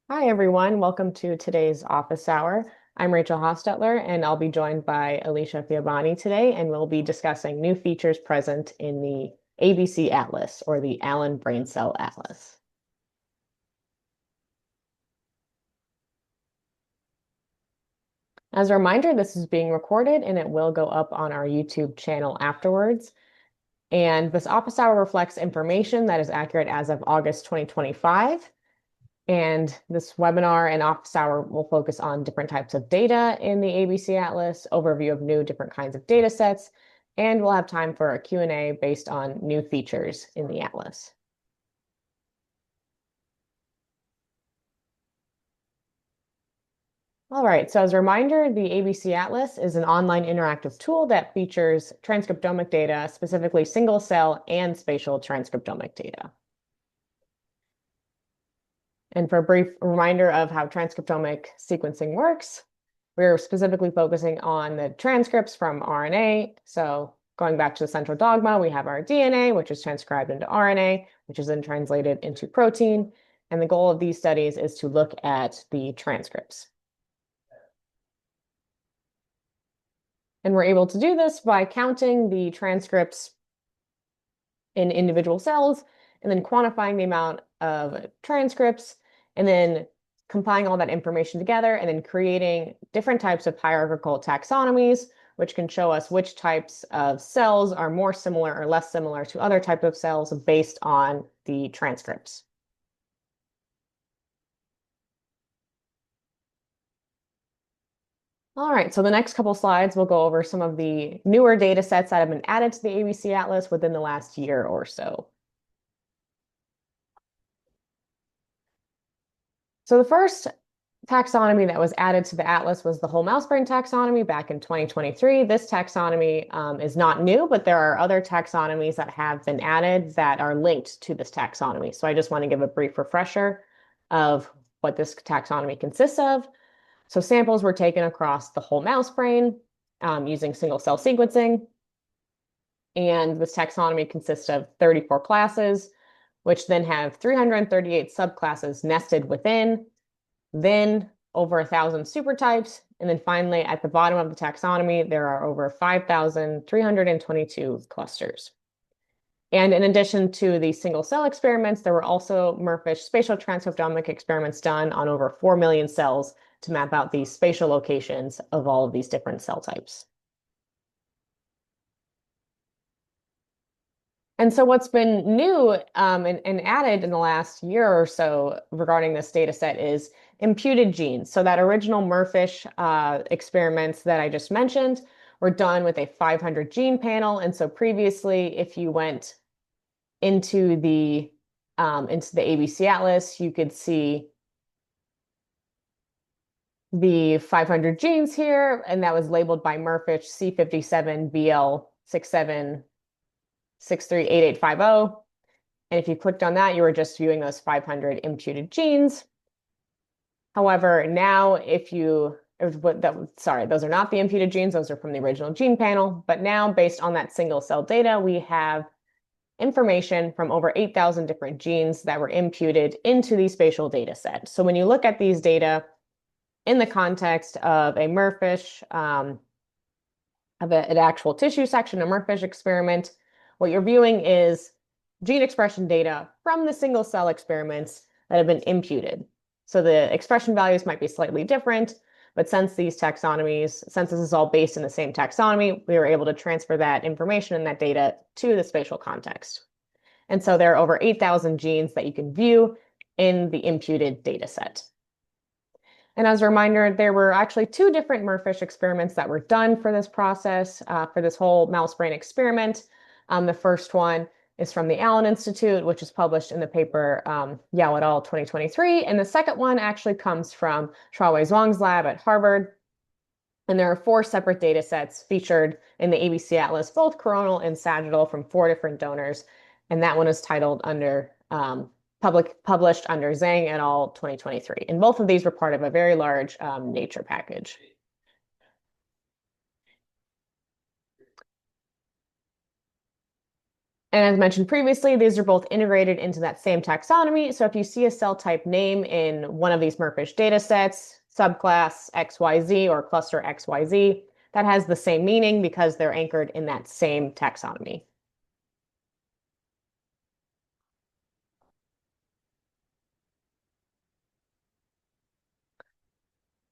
Hi, everyone. Welcome to today's office hour. I'm Rachel Hostetler, and I'll be joined by Elysha Fiabane today, and we'll be discussing new features present in the ABC Atlas, or the Allen Brain Cell Atlas. As a reminder, this is being recorded, and it will go up on our YouTube channel afterwards. And this office hour reflects information that is accurate as of August 2025. And this webinar and office hour will focus on different types of data in the ABC Atlas, overview of new different kinds of data sets, and we'll have time for a Q&A based on new features in the Atlas. All right, so as a reminder, the ABC Atlas is an online interactive tool that features transcriptomic data, specifically single cell and spatial transcriptomic data. And for a brief reminder of how transcriptomic sequencing works, we're specifically focusing on the transcripts from RNA. So going back to the central dogma, we have our DNA, which is transcribed into RNA, which is then translated into protein. And the goal of these studies is to look at the transcripts. And we're able to do this by counting the transcripts in individual cells and then quantifying the amount of transcripts and then compiling all that information together and then creating different types of hierarchical taxonomies, which can show us which types of cells are more similar or less similar to other types of cells based on the transcripts. All right, so the next couple slides will go over some of the newer data sets that have been added to the ABC Atlas within the last year or so. So the first taxonomy that was added to the atlas was the whole mouse brain taxonomy back in 2023. This taxonomy is not new, but there are other taxonomies that have been added that are linked to this taxonomy. So I just want to give a brief refresher of what this taxonomy consists of. So samples were taken across the whole mouse brain using single cell sequencing. And this taxonomy consists of 34 classes, which then have 338 subclasses nested within, then over 1,000 supertypes, and then finally at the bottom of the taxonomy, there are over 5,322 clusters. And in addition to the single cell experiments, there were also MERFISH spatial transcriptomic experiments done on over 4 million cells to map out the spatial locations of all of these different cell types. And so what's been new and added in the last year or so regarding this data set is imputed genes. So that original MERFISH experiments that I just mentioned were done with a 500 gene panel. And so previously, if you went into the ABC Atlas, you could see the 500 genes here, and that was labeled by MERFISH C57BL67 638850. And if you clicked on that, you were just viewing those 500 imputed genes. However, now if you, sorry, those are not the imputed genes, those are from the original gene panel. But now based on that single cell data, we have information from over 8,000 different genes that were imputed into the spatial data set. So when you look at these data in the context of a MERFISH, of an actual tissue section, a MERFISH experiment, what you're viewing is gene expression data from the single cell experiments that have been imputed. So the expression values might be slightly different, but since this is all based in the same taxonomy, we were able to transfer that information and that data to the spatial context. And so there are over 8,000 genes that you can view in the imputed data set. And as a reminder, there were actually two different MERFISH experiments that were done for this process, for this whole mouse brain experiment. The first one is from the Allen Institute, which is published in the paper Yao et al. 2023. And the second one actually comes from Shuawei Zhuang's lab at Harvard. And there are 4 separate data sets featured in the ABC Atlas, both coronal and sagittal from 4 different donors. And that one is titled under published under Zhang et al. 2023. And both of these were part of a very large Nature package. And as mentioned previously, these are both integrated into that same taxonomy. So if you see a cell type name in one of these MERFISH data sets, subclass XYZ or cluster XYZ, that has the same meaning because they're anchored in that same taxonomy.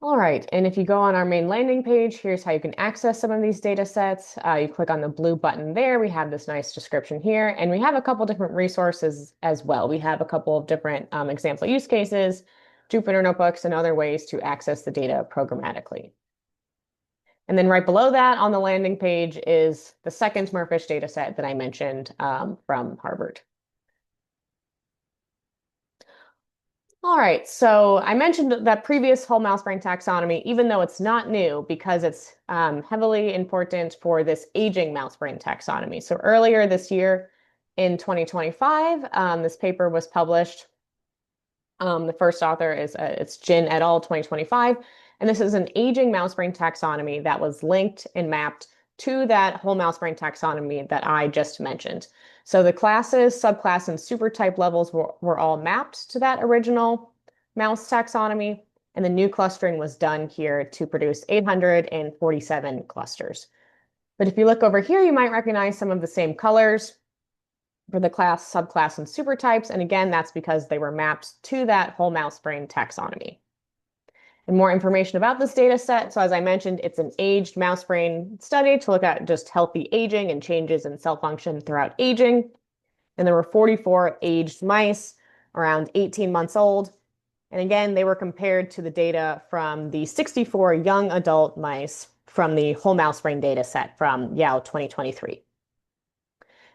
All right, and if you go on our main landing page, here's how you can access some of these data sets. You click on the blue button there. We have this nice description here, and we have a couple different resources as well. We have a couple of different example use cases, Jupyter notebooks, and other ways to access the data programmatically. And then right below that on the landing page is the second MERFISH data set that I mentioned from Harvard. All right, so I mentioned that previous whole mouse brain taxonomy, even though it's not new because it's heavily important for this aging mouse brain taxonomy. So earlier this year in 2025, this paper was published. The first author is it's Jin et al. 2025, and this is an aging mouse brain taxonomy that was linked and mapped to that whole mouse brain taxonomy that I just mentioned. So the classes, subclass, and supertype levels were all mapped to that original mouse taxonomy, and the new clustering was done here to produce 847 clusters. But if you look over here, you might recognize some of the same colors for the class, subclass, and supertypes, and again, that's because they were mapped to that whole mouse brain taxonomy. And more information about this data set. So as I mentioned, it's an aged mouse brain study to look at just healthy aging and changes in cell function throughout aging. And there were 44 aged mice around 18 months old. And again, they were compared to the data from the 64 young adult mice from the whole mouse brain data set from Yao 2023.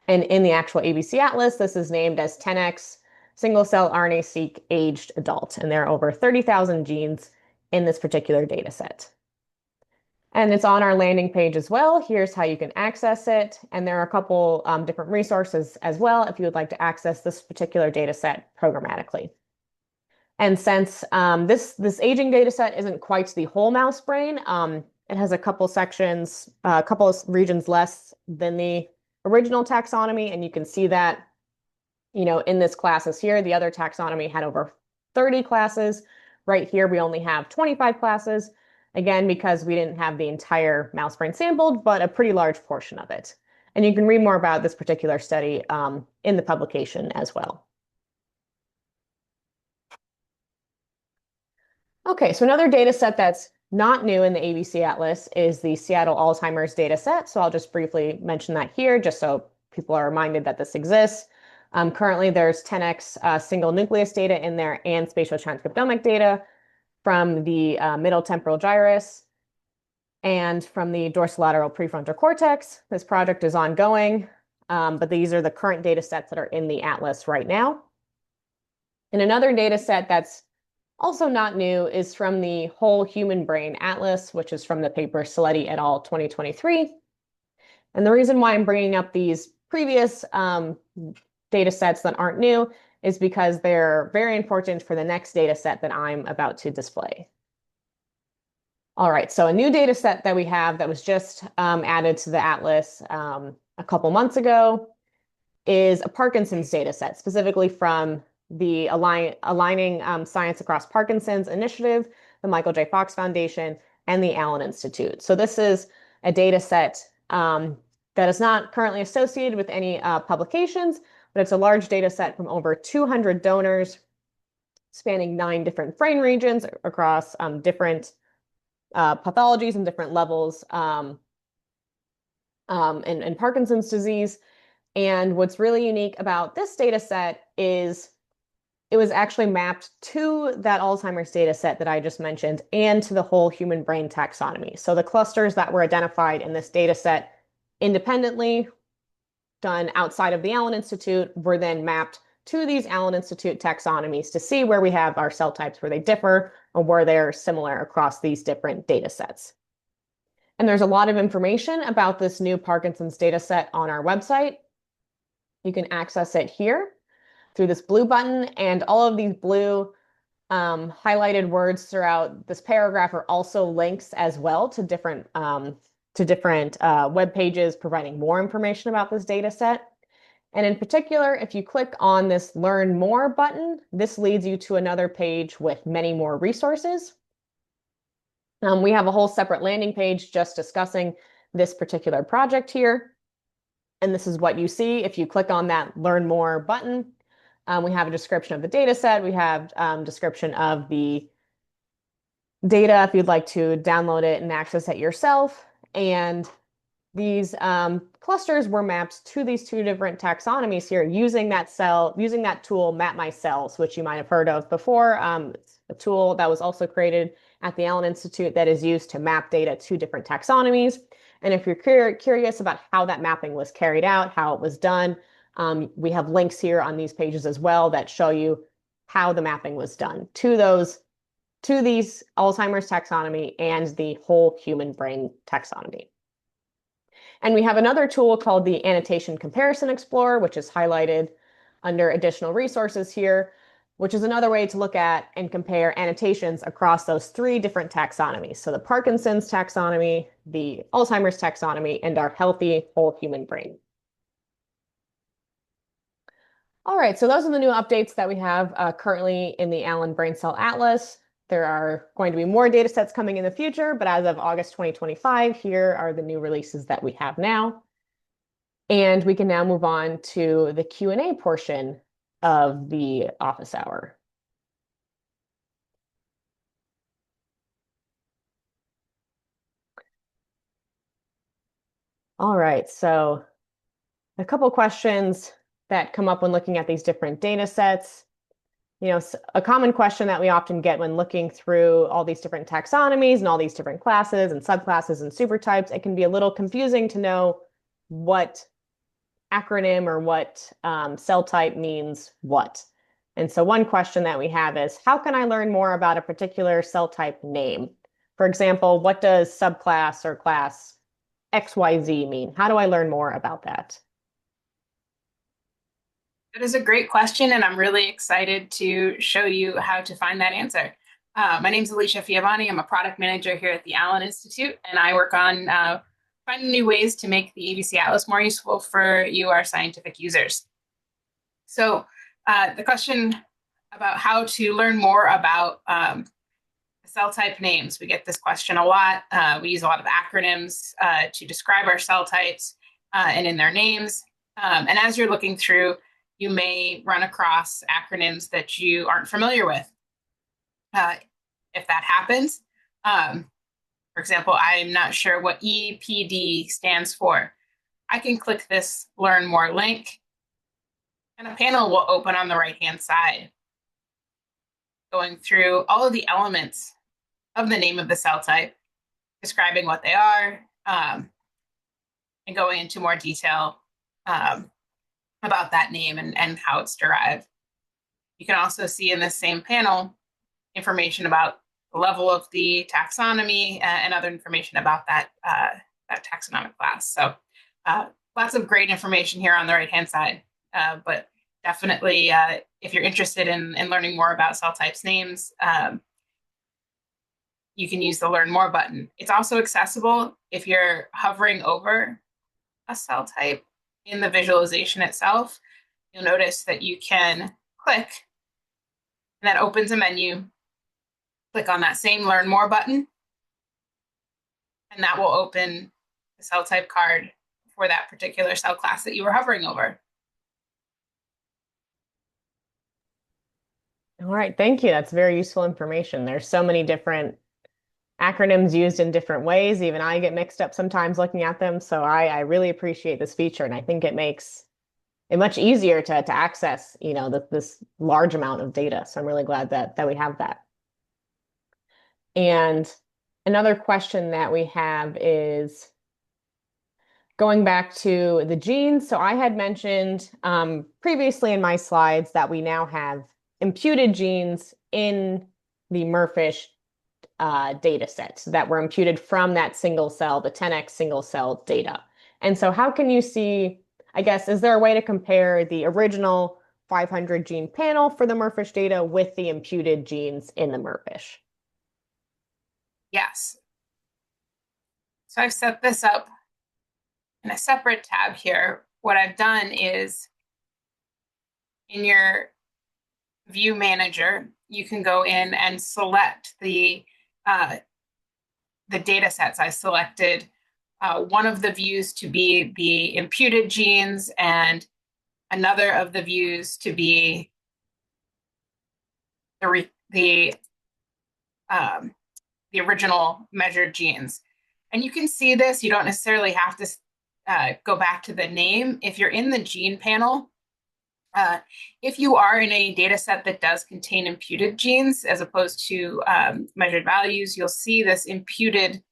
And in the actual ABC Atlas, this is named as 10x single-cell RNA-seq aged adult. And there are over 30,000 genes in this particular data set. And it's on our landing page as well. Here's how you can access it. And there are a couple different resources as well if you would like to access this particular data set programmatically. And since this aging data set isn't quite the whole mouse brain, it has a couple sections, a couple of regions less than the original taxonomy. And you can see that, in this classes here, the other taxonomy had over 30 classes. Right here, we only have 25 classes, again, because we didn't have the entire mouse brain sampled, but a pretty large portion of it. And you can read more about this particular study in the publication as well. Okay, so another data set that's not new in the ABC Atlas is the Seattle Alzheimer's data set. So I'll just briefly mention that here, just so people are reminded that this exists. Currently, there's 10x single nucleus data in there and spatial transcriptomic data from the middle temporal gyrus and from the dorsolateral prefrontal cortex. This project is ongoing, but these are the current data sets that are in the Atlas right now. And another data set that's also not new is from the Whole Human Brain Atlas, which is from the paper Saletti et al. 2023. And the reason why I'm bringing up these previous data sets that aren't new is because they're very important for the next data set that I'm about to display. All right, so a new data set that we have that was just added to the Atlas a couple months ago is a Parkinson's data set, specifically from the Aligning Science Across Parkinson's initiative, the Michael J. Fox Foundation, and the Allen Institute. So this is a data set that is not currently associated with any publications, but it's a large data set from over 200 donors spanning 9 different brain regions across different pathologies and different levels in Parkinson's disease. And what's really unique about this data set is it was actually mapped to that Alzheimer's data set that I just mentioned and to the whole human brain taxonomy. So the clusters that were identified in this data set independently, done outside of the Allen Institute, were then mapped to these Allen Institute taxonomies to see where we have our cell types, where they differ, or where they're similar across these different data sets. And there's a lot of information about this new Parkinson's data set on our website. You can access it here through this blue button, and all of these blue highlighted words throughout this paragraph are also links as well to different web pages providing more information about this data set. And in particular, if you click on this Learn More button, this leads you to another page with many more resources. We have a whole separate landing page just discussing this particular project here. And this is what you see if you click on that Learn More button. We have a description of the data set. We have description of the data if you'd like to download it and access it yourself. And these clusters were mapped to these two different taxonomies here using that tool, Map My Cells, which you might have heard of before. It's a tool that was also created at the Allen Institute that is used to map data to different taxonomies. And if you're curious about how that mapping was carried out, how it was done, we have links here on these pages as well that show you how the mapping was done to these Alzheimer's taxonomy and the whole human brain taxonomy. And we have another tool called the Annotation Comparison Explorer, which is highlighted under additional resources here, which is another way to look at and compare annotations across those three different taxonomies. So the Parkinson's taxonomy, the Alzheimer's taxonomy, and our healthy whole human brain. All right, so those are the new updates that we have currently in the Allen Brain Cell Atlas. There are going to be more data sets coming in the future, but as of August 2025, here are the new releases that we have now. And we can now move on to the Q&A portion of the office hour. All right, so a couple questions that come up when looking at these different data sets. A common question that we often get when looking through all these different taxonomies and all these different classes and subclasses and supertypes, it can be a little confusing to know what acronym or what cell type means what. And so one question that we have is, how can I learn more about a particular cell type name? For example, what does subclass or class XYZ mean? How do I learn more about that? That is a great question, and I'm really excited to show you how to find that answer. My name is Elysha Fiabane. I'm a product manager here at the Allen Institute, and I work on finding new ways to make the ABC Atlas more useful for you, our scientific users. So the question about how to learn more about cell type names. We get this question a lot. We use a lot of acronyms to describe our cell types and in their names. And as you're looking through, you may run across acronyms that you aren't familiar with. If that happens, for example, I'm not sure what EPD stands for. I can click this Learn More link, and a panel will open on the right-hand side, going through all of the elements of the name of the cell type, describing what they are, and going into more detail about that name and how it's derived. You can also see in this same panel information about the level of the taxonomy and other information about that taxonomic class. So lots of great information here on the right-hand side, but definitely if you're interested in learning more about cell types names, you can use the Learn More button. It's also accessible if you're hovering over a cell type in the visualization itself. You'll notice that you can click, and that opens a menu. Click on that same Learn More button, and that will open the cell type card for that particular cell class that you were hovering over. All right, thank you. That's very useful information. There's so many different acronyms used in different ways. Even I get mixed up sometimes looking at them. So I really appreciate this feature, and I think it makes it much easier to access, this large amount of data. So I'm really glad that we have that. And another question that we have is going back to the genes. So I had mentioned previously in my slides that we now have imputed genes in the MERFISH data sets that were imputed from that single cell, the 10x single cell data. And so how can you see, I guess, is there a way to compare the original 500 gene panel for the MERFISH data with the imputed genes in the MERFISH? Yes. So I've set this up in a separate tab here. What I've done is in your view manager, you can go in and select the data sets. I selected one of the views to be the imputed genes and another of the views to be the original measured genes. And you can see this. You don't necessarily have to go back to the name. If you're in the gene panel, if you are in a data set that does contain imputed genes as opposed to measured values, you'll see this imputed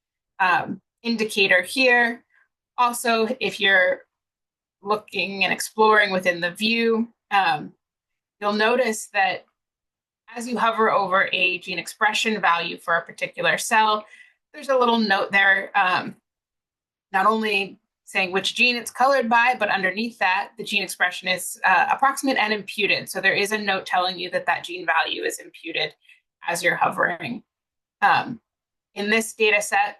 indicator here. Also, if you're looking and exploring within the view, you'll notice that as you hover over a gene expression value for a particular cell, there's a little note there, not only saying which gene it's colored by, but underneath that, the gene expression is approximate and imputed. So there is a note telling you that that gene value is imputed as you're hovering. In this data set,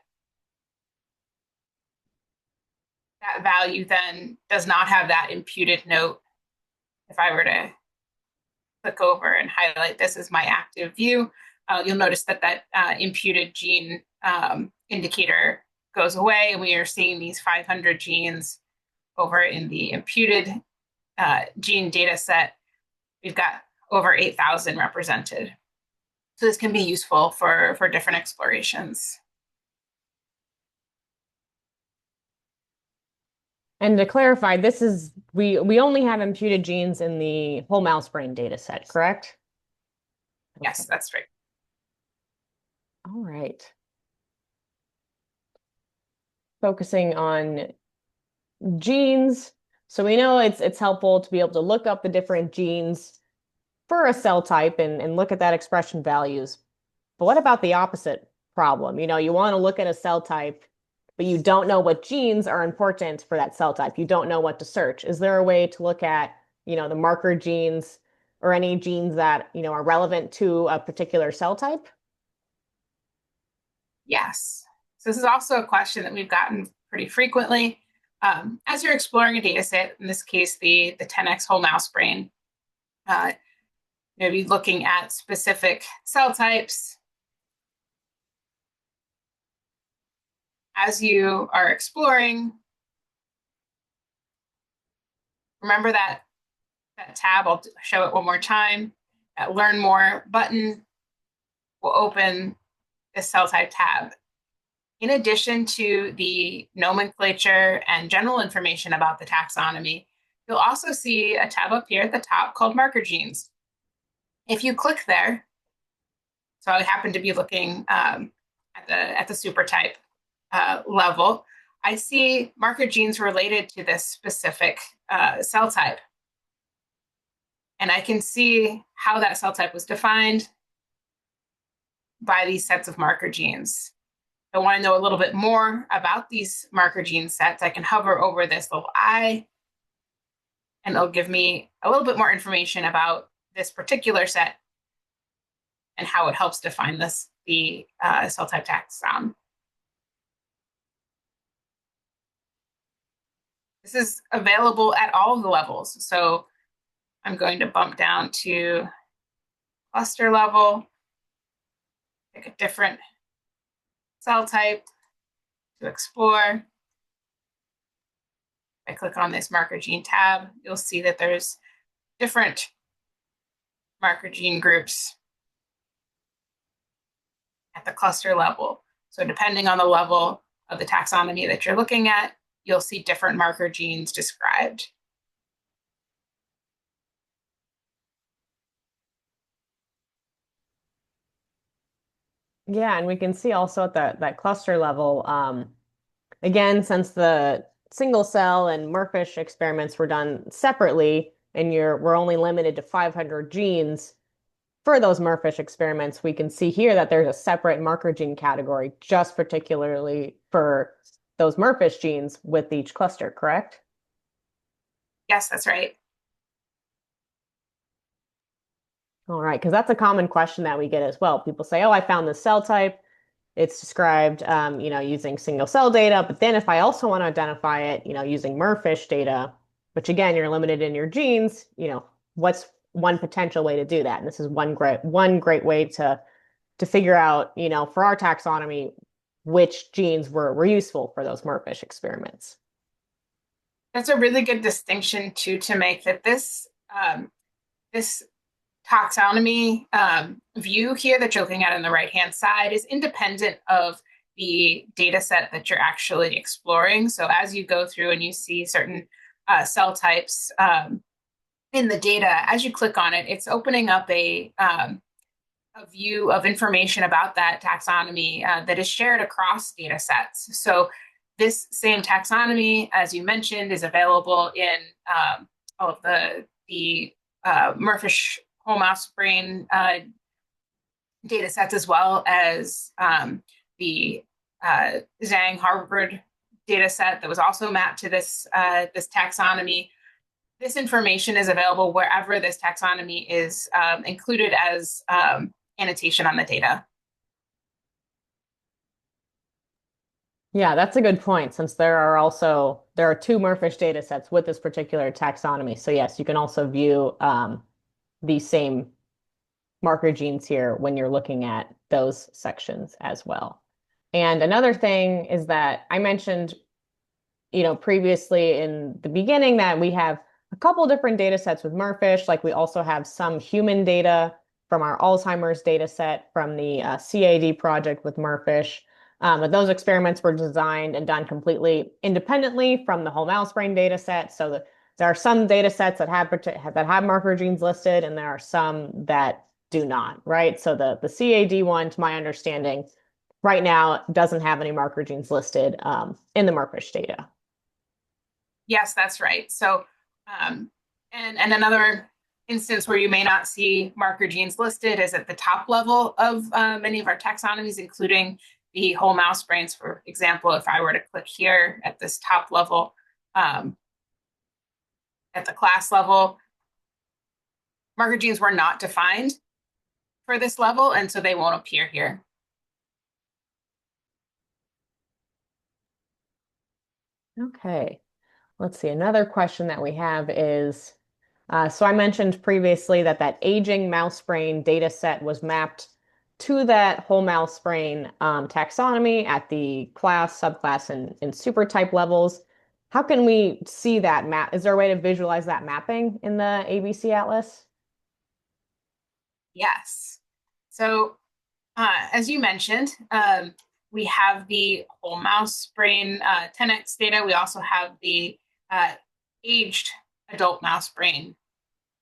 that value then does not have that imputed note. If I were to click over and highlight this as my active view, you'll notice that that imputed gene indicator goes away, and we are seeing these 500 genes over in the imputed gene data set. We've got over 8,000 represented. So this can be useful for different explorations. And to clarify, this is we only have imputed genes in the whole mouse brain data set, correct? Yes, that's right. All right. Focusing on genes. So we know it's helpful to be able to look up the different genes for a cell type and look at that expression values. But what about the opposite problem? You want to look at a cell type, but you don't know what genes are important for that cell type. You don't know what to search. Is there a way to look at, the marker genes or any genes that, are relevant to a particular cell type? Yes. So this is also a question that we've gotten pretty frequently. As you're exploring a data set, in this case, the 10x whole mouse brain, maybe looking at specific cell types. As you are exploring, remember that tab, I'll show it one more time. That Learn More button will open this cell type tab. In addition to the nomenclature and general information about the taxonomy, you'll also see a tab up here at the top called Marker Genes. If you click there, so I happen to be looking at the super type level, I see marker genes related to this specific cell type. And I can see how that cell type was defined by these sets of marker genes. If I want to know a little bit more about these marker gene sets, I can hover over this little eye, and it'll give me a little bit more information about this particular set and how it helps define the cell type taxon. This is available at all of the levels. So I'm going to bump down to cluster level, pick a different cell type to explore. If I click on this marker gene tab, you'll see that there's different marker gene groups at the cluster level. So depending on the level of the taxonomy that you're looking at, you'll see different marker genes described. Yeah, and we can see also at that cluster level, again, since the single cell and Merfish experiments were done separately, and we're only limited to 500 genes for those Merfish experiments, we can see here that there's a separate marker gene category just particularly for those Merfish genes with each cluster, correct? Yes, that's right. All right, because that's a common question that we get as well. People say, oh, I found this cell type. It's described, using single cell data. But then if I also want to identify it, using Merfish data, which again, you're limited in your genes, what's one potential way to do that? And this is one great way to figure out, for our taxonomy, which genes were useful for those merfish experiments. That's a really good distinction too to make that this taxonomy view here that you're looking at on the right-hand side is independent of the data set that you're actually exploring. So as you go through and you see certain cell types in the data, as you click on it, it's opening up a view of information about that taxonomy that is shared across data sets. So this same taxonomy, as you mentioned, is available in all of the merfish whole mouse brain data sets, as well as the Zhang Harvard data set that was also mapped to this taxonomy. This information is available wherever this taxonomy is included as annotation on the data. Yeah, that's a good point, since there are two merfish data sets with this particular taxonomy. So yes, you can also view these same marker genes here when you're looking at those sections as well. And another thing is that I mentioned, previously in the beginning, that we have a couple different data sets with merfish. Like, we also have some human data from our Alzheimer's data set from the CAD project with merfish. But those experiments were designed and done completely independently from the whole mouse brain data set. So there are some data sets that have marker genes listed, and there are some that do not, right? So the CAD one, to my understanding, right now doesn't have any marker genes listed in the merfish data. Yes, that's right. So, and another instance where you may not see marker genes listed is at the top level of many of our taxonomies, including the whole mouse brains. For example, if I were to click here at this top level, at the class level, marker genes were not defined for this level, and so they won't appear here. Okay, let's see. Another question that we have is, so I mentioned previously that aging mouse brain data set was mapped to that whole mouse brain taxonomy at the class, subclass, and supertype levels. How can we see that map? Is there a way to visualize that mapping in the ABC Atlas? Yes. So, as you mentioned, we have the whole mouse brain 10x data. We also have the aged adult mouse brain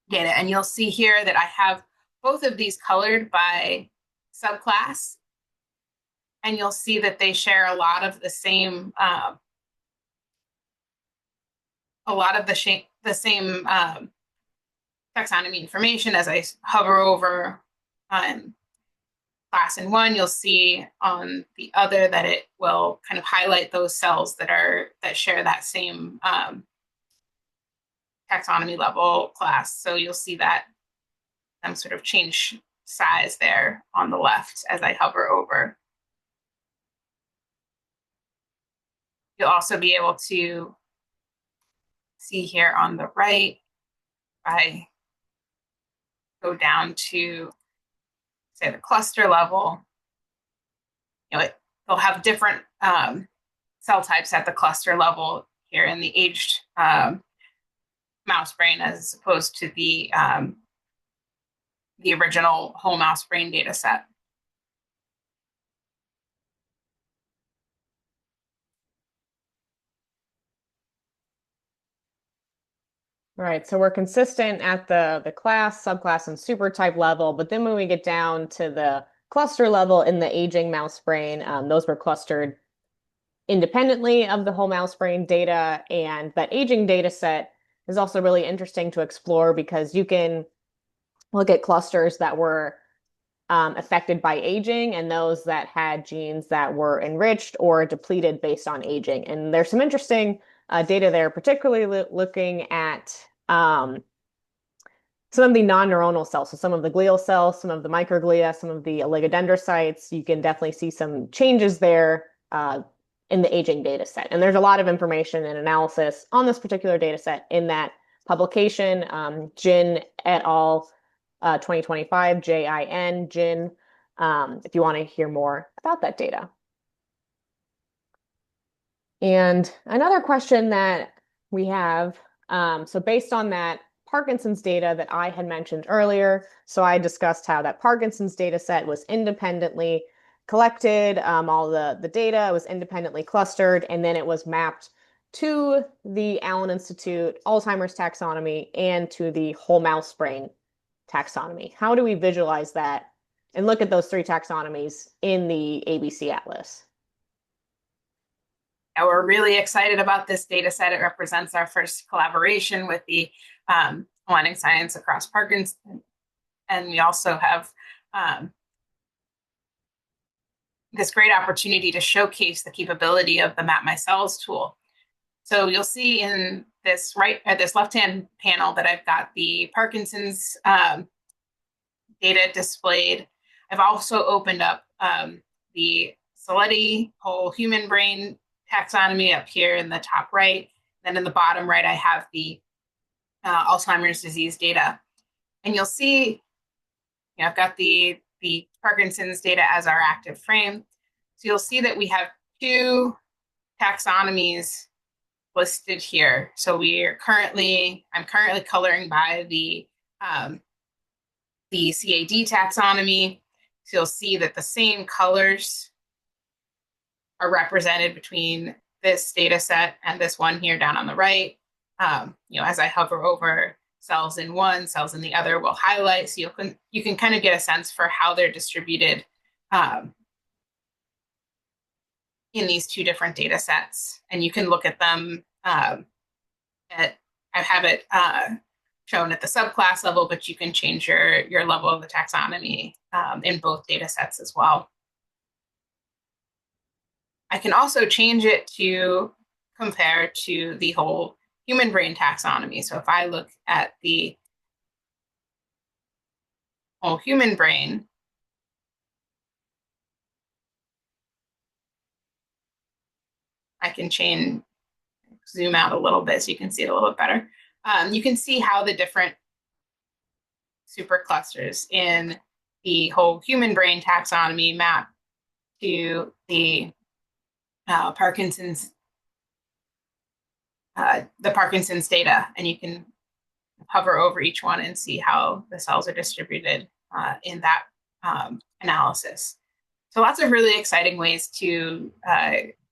data. And you'll see here that I have both of these colored by subclass. And you'll see that they share a lot of the same taxonomy information. As I hover over class in one, you'll see on the other that it will kind of highlight those cells that share that same taxonomy level class. So you'll see that sort of change size there on the left as I hover over. You'll also be able to see here on the right, if I go down to, say, the cluster level, they'll have different cell types at the cluster level here in the aged mouse brain, as opposed to the original whole mouse brain data set. Right, so we're consistent at the class, subclass, and supertype level, but then when we get down to the cluster level in the aging mouse brain, those were clustered independently of the whole mouse brain data, and that aging data set is also really interesting to explore because you can look at clusters that were affected by aging and those that had genes that were enriched or depleted based on aging. And there's some interesting data there, particularly looking at some of the non-neuronal cells. So some of the glial cells, some of the microglia, some of the oligodendrocytes. You can definitely see some changes there in the aging data set. And there's a lot of information and analysis on this particular data set in that publication, Jin et al. 2025, JIN, Jin, if you want to hear more about that data. And another question that we have, so based on that Parkinson's data that I had mentioned earlier, so I discussed how that Parkinson's data set was independently collected, all the data was independently clustered, and then it was mapped to the Allen Institute Alzheimer's taxonomy and to the whole mouse brain taxonomy. How do we visualize that and look at those three taxonomies in the ABC Atlas? We're really excited about this data set. It represents our first collaboration with the aligning science across Parkinson. And we also have this great opportunity to showcase the capability of the Map My Cells tool. So you'll see in this this left-hand panel that I've got the Parkinson's data displayed. I've also opened up the Saletti whole human brain taxonomy up here in the top right. Then in the bottom right, I have the Alzheimer's disease data. And you'll see, I've got the Parkinson's data as our active frame. So you'll see that we have two taxonomies listed here. So I'm currently coloring by the CAD taxonomy. So you'll see that the same colors are represented between this data set and this one here down on the right. As I hover over cells in one, cells in the other will highlight, so you can kind of get a sense for how they're distributed in these two different data sets. And you can look at them I have it shown at the subclass level, but you can change your level of the taxonomy in both data sets as well. I can also change it to compare to the whole human brain taxonomy. So if I look at the whole human brain, I can zoom out a little bit so you can see it a little bit better. You can see how the different superclusters in the whole human brain taxonomy map to the Parkinson's data, and you can hover over each one and see how the cells are distributed in that analysis. So lots of really exciting ways to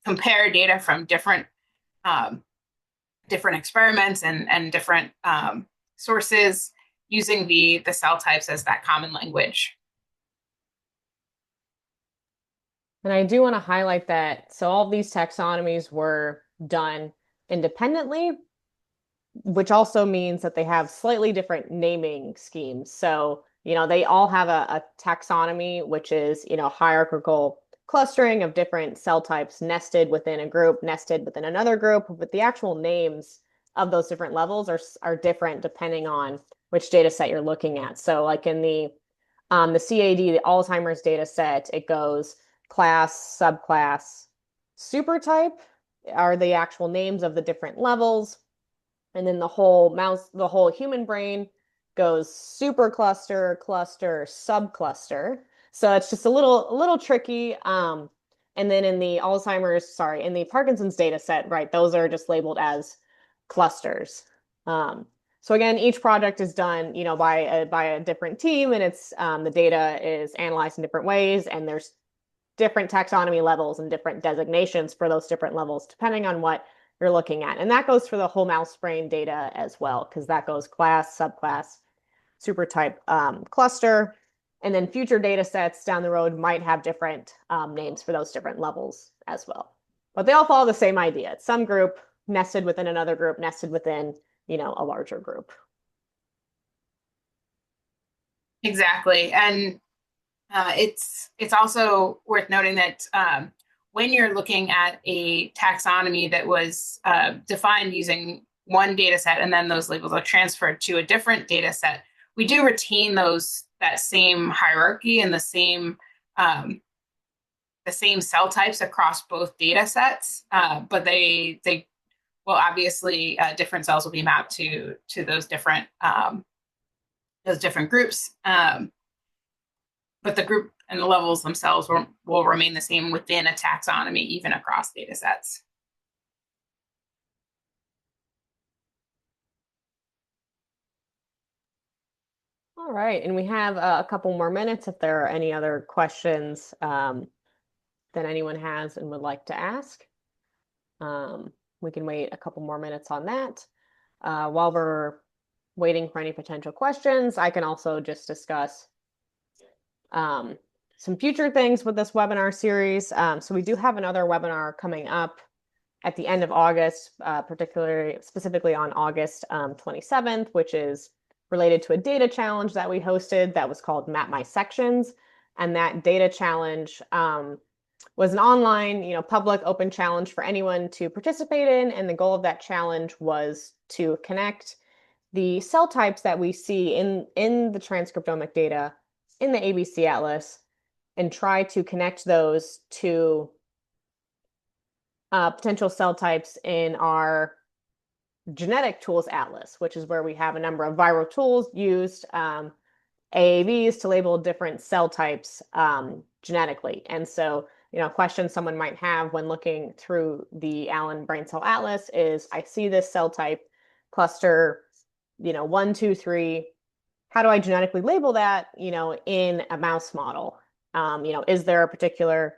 compare data from different experiments and different sources using the cell types as that common language. And I do want to highlight that, so all of these taxonomies were done independently, which also means that they have slightly different naming schemes. So, they all have a taxonomy, which is, hierarchical clustering of different cell types nested within a group, nested within another group, but the actual names of those different levels are different depending on which data set you're looking at. So like in the CAD, the Alzheimer's data set, it goes class, subclass, supertype are the actual names of the different levels. And then the whole human brain goes supercluster, cluster, subcluster. So it's just a little tricky. And then in the in the Parkinson's data set, right, those are just labeled as clusters. So again, each project is done, by a different team, and it's the data is analyzed in different ways, and there's different taxonomy levels and different designations for those different levels, depending on what you're looking at. And that goes for the whole mouse brain data as well, because that goes class, subclass, supertype, cluster. And then future data sets down the road might have different names for those different levels as well. But they all follow the same idea. It's some group nested within another group, nested within, a larger group. Exactly. And it's also worth noting that when you're looking at a taxonomy that was defined using one data set and then those labels are transferred to a different data set, we do retain that same hierarchy and the same cell types across both data sets, but they well, obviously, different cells will be mapped to those different groups. But the group and the levels themselves will remain the same within a taxonomy, even across data sets. All right, and we have a couple more minutes if there are any other questions that anyone has and would like to ask. We can wait a couple more minutes on that. While we're waiting for any potential questions, I can also just discuss some future things with this webinar series. So we do have another webinar coming up at the end of August, particularly specifically on August 27th, which is related to a data challenge that we hosted that was called Map My Sections. And that data challenge was an online, public open challenge for anyone to participate in. And the goal of that challenge was to connect the cell types that we see in the transcriptomic data in the ABC Atlas and try to connect those to potential cell types in our genetic tools atlas, which is where we have a number of viral tools used, AAVs to label different cell types genetically. And so, a question someone might have when looking through the Allen Brain Cell Atlas is, I see this cell type cluster, 1, 2, 3. How do I genetically label that, in a mouse model? Is there a particular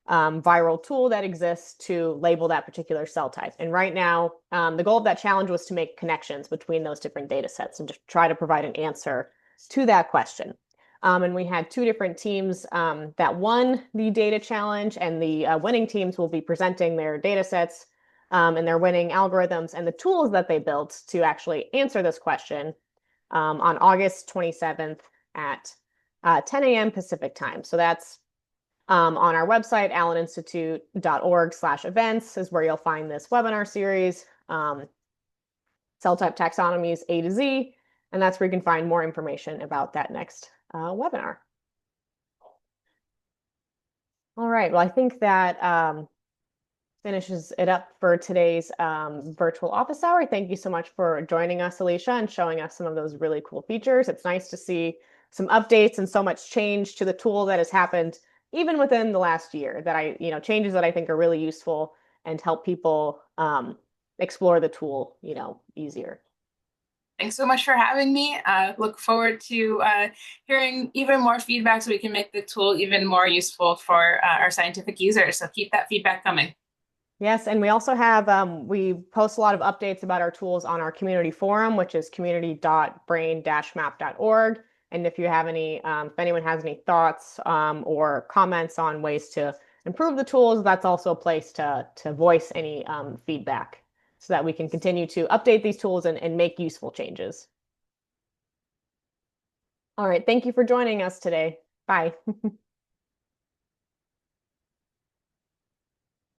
viral tool that exists to label that particular cell type? And right now, the goal of that challenge was to make connections between those different data sets and to try to provide an answer to that question. And we had two different teams that won the data challenge, and the winning teams will be presenting their data sets and their winning algorithms and the tools that they built to actually answer this question on August 27th at 10 a.m. Pacific time. So that's on our website, alleninstitute.org/events is where you'll find this webinar series, cell type taxonomies A to Z, and that's where you can find more information about that next webinar. All right, well, I think that finishes it up for today's virtual office hour. Thank you so much for joining us, Elysha, and showing us some of those really cool features. It's nice to see some updates and so much change to the tool that has happened even within the last year, that changes that I think are really useful and help people explore the tool, easier. Thanks so much for having me. Look forward to hearing even more feedback so we can make the tool even more useful for our scientific users. So keep that feedback coming. Yes, and we also have, we post a lot of updates about our tools on our community forum, which is community.brain-map.org. And if you have if anyone has any thoughts or comments on ways to improve the tools, that's also a place to voice any feedback so that we can continue to update these tools and make useful changes. All right, thank you for joining us today. Bye.